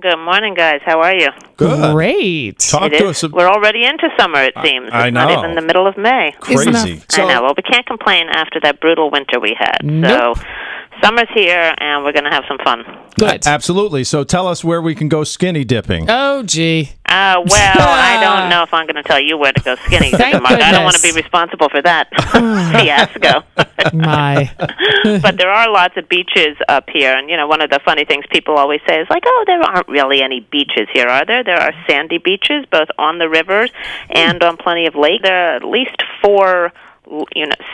Good morning, guys. How are you? Good. Great. Talk to us. We're already into summer, it seems. It's I know. not even the middle of May. Crazy. I know. Well, we can't complain after that brutal winter we had. Nope. So summer's here, and we're going to have some fun. Good. Absolutely. So tell us where we can go skinny dipping. Oh, gee. Well, I don't know if I'm going to tell you where to go skinny. Thank I don't want to goodness. be responsible for that fiasco. My. But there are lots of beaches up here, and one of the funny things people always say is like, "Oh, there aren't really any beaches here, are there?" There are sandy beaches, both on the rivers and on plenty of lakes. There are at least 4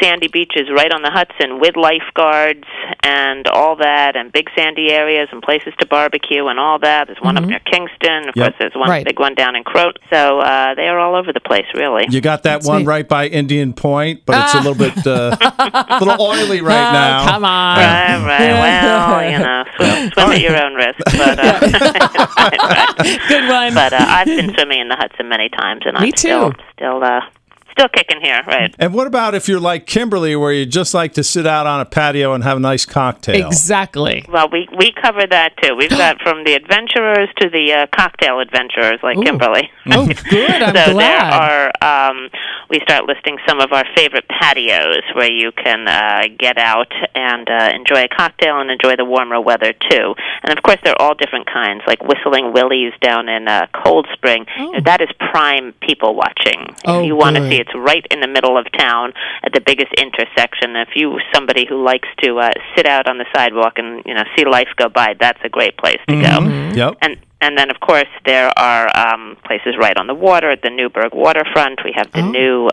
sandy beaches right on the Hudson with lifeguards and all that, and big sandy areas and places to barbecue and all that. There's one up near Kingston. Of course, there's one big one down in Croton. So they are all over the place, really. You got that one right by Indian Point, but it's a little bit a little oily right now. Come on. Right. Well, swim at your own risk. But, Good one. But I've been swimming in the Hudson many times, and Me I'm too. still kicking here, right? And what about if you're like Kimberly, where you just like to sit out on a patio and have a nice cocktail? Exactly. Well, we cover that, too. We've got from the adventurers to the cocktail adventurers like Kimberly. Oh, good. I'm so glad. there are, we start listing some of our favorite patios where you can get out and enjoy a cocktail and enjoy the warmer weather, too. And, of course, they're all different kinds, like Whistling Willie's down in Cold Spring. That is prime people watching. If you want to see it, it's right in the middle of town at the biggest intersection. If you're somebody who likes to sit out on the sidewalk and see life go by, that's a great place to go. Yep. And then, of course, there are places right on the water at the Newburgh waterfront. We have the new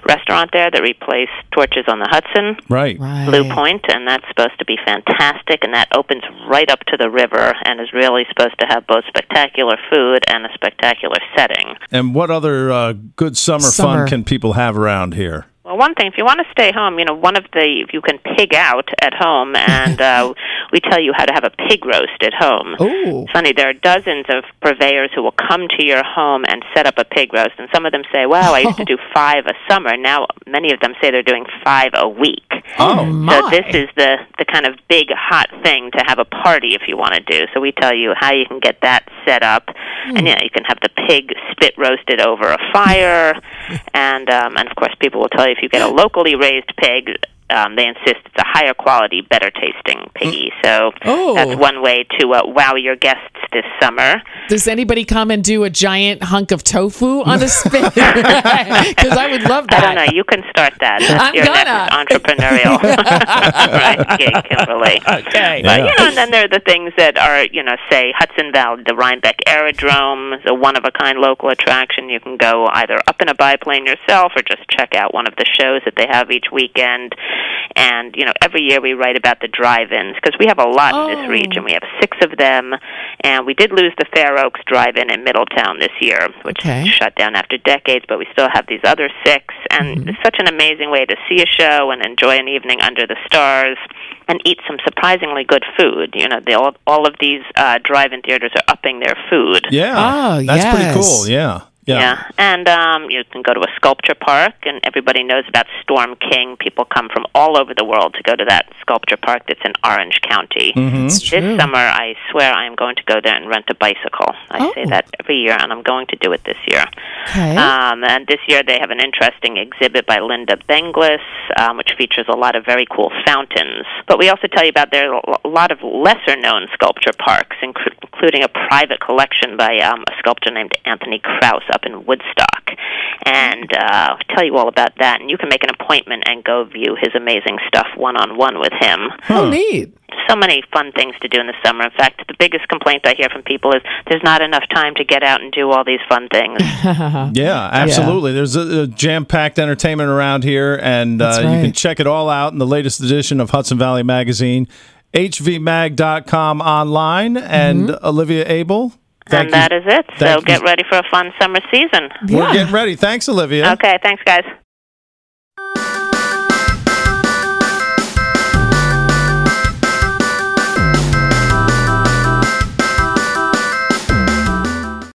restaurant there that replaced Torches on the Hudson, Right. Blue Point, and that's supposed to be fantastic, and that opens right up to the river and is really supposed to have both spectacular food and a spectacular setting. And what other good summer fun can people have around here? Well, one thing, if you want to stay home, if you can pig out at home, and we tell you how to have a pig roast at home. Ooh. It's funny, there are dozens of purveyors who will come to your home and set up a pig roast, and some of them say, "Wow, I used to do 5 a summer." Now, many of them say they're doing 5 a week. Oh, my. So this is the kind of big, hot thing to have a party if you want to do. So we tell you how you can get that set up, and you can have the pig spit roasted over a fire, and of course, people will tell you if you get a locally raised pig, they insist it's a higher quality, better tasting piggy. So that's one way to wow your guests this summer. Does anybody come and do a giant hunk of tofu on a spit? Because I would love that. I don't know. You can start that. That's your next entrepreneurial gig, Kimberly. Okay. But, and then there are the things that are, say Hudson Valley, the Rhinebeck Aerodrome is a one-of-a-kind local attraction. You can go either up in a biplane yourself or just check out one of the shows that they have each weekend. And, every year we write about the drive-ins because we have a lot in this region. We have 6 of them, and we did lose the Fair Oaks Drive-In in Middletown this year, which shut down after decades, but we still have these other 6, and it's such an amazing way to see a show and enjoy an evening under the stars and eat some surprisingly good food. All of these drive-in theaters are upping their food. Yeah, that's pretty cool, Yeah, and you can go to a sculpture park, and everybody knows about Storm King. People come from all over the world to go to that sculpture park that's in Orange County. This summer, I swear I am going to go there and rent a bicycle. I say that every year, and I'm going to do it this year. Okay. And this year they have an interesting exhibit by Linda Benglis, which features a lot of very cool fountains. But we also tell you about there are a lot of lesser-known sculpture parks, including a private collection by a sculptor named Anthony Krauss up in Woodstock. And I'll tell you all about that. And you can make an appointment and go view his amazing stuff one-on-one with him. Oh, neat. So many fun things to do in the summer. In fact, the biggest complaint I hear from people is there's not enough time to get out and do all these fun things. Yeah, absolutely. There's a jam-packed entertainment around here, and you can check it all out in the latest edition of Hudson Valley Magazine, hvmag.com online, and Olivia, Abel. And that is it. So get ready for a fun summer season. We're getting ready. Thanks, Olivia. Okay, thanks, guys.